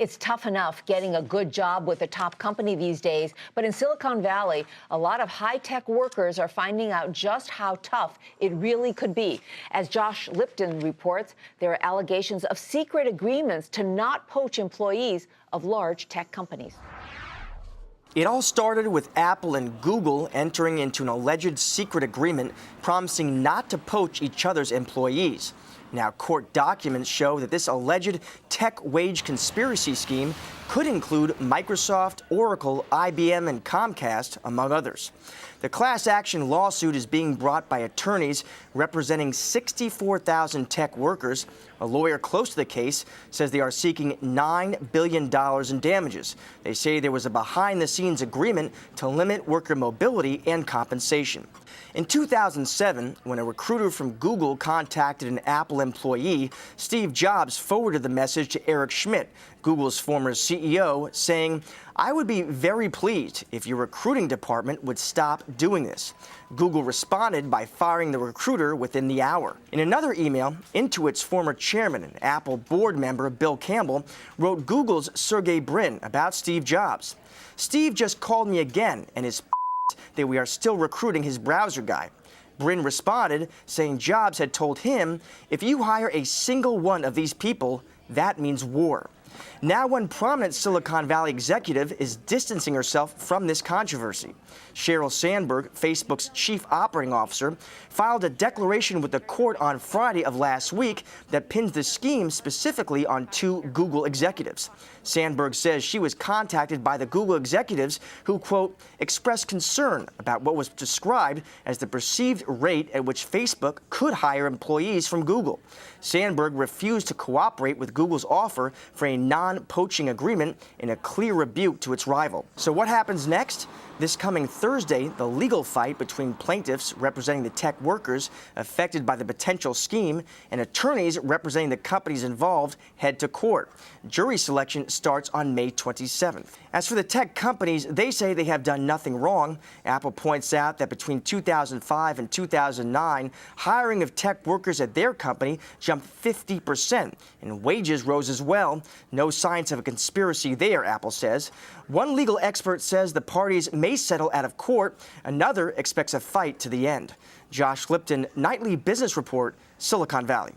It's tough enough getting a good job with a top company these days, but in Silicon Valley, a lot of high-tech workers are finding out just how tough it really could be. As Josh Lipton reports, there are allegations of secret agreements to not poach employees of large tech companies. It all started with Apple and Google entering into an alleged secret agreement promising not to poach each other's employees. Now, court documents show that this alleged tech wage conspiracy scheme could include Microsoft, Oracle, IBM, and Comcast, among others. The class action lawsuit is being brought by attorneys representing 64,000 tech workers. A lawyer close to the case says they are seeking $9 billion in damages. They say there was a behind-the-scenes agreement to limit worker mobility and compensation. In 2007, when a recruiter from Google contacted an Apple employee, Steve Jobs forwarded the message to Eric Schmidt, Google's former CEO, saying, "I would be very pleased if your recruiting department would stop doing this." Google responded by firing the recruiter within the hour. In another email, Intuit's former chairman and Apple board member Bill Campbell wrote Google's Sergey Brin about Steve Jobs. "Steve just called me again and is that we are still recruiting his browser guy." Brin responded, saying Jobs had told him, "If you hire a single one of these people, that means war." Now one prominent Silicon Valley executive is distancing herself from this controversy. Sheryl Sandberg, Facebook's chief operating officer, filed a declaration with the court on Friday of last week that pins the scheme specifically on two Google executives. Sandberg says she was contacted by the Google executives who, quote, expressed concern about what was described as the perceived rate at which Facebook could hire employees from Google. Sandberg refused to cooperate with Google's offer for a non-poaching agreement in a clear rebuke to its rival. So what happens next? This coming Thursday, the legal fight between plaintiffs representing the tech workers affected by the potential scheme and attorneys representing the companies involved head to court. Jury selection starts on May 27th. As for the tech companies, they say they have done nothing wrong. Apple points out that between 2005 and 2009, hiring of tech workers at their company jumped 50%, and wages rose as well. No signs of a conspiracy there, Apple says. One legal expert says the parties may settle out of court. Another expects a fight to the end. Josh Lipton, Nightly Business Report, Silicon Valley.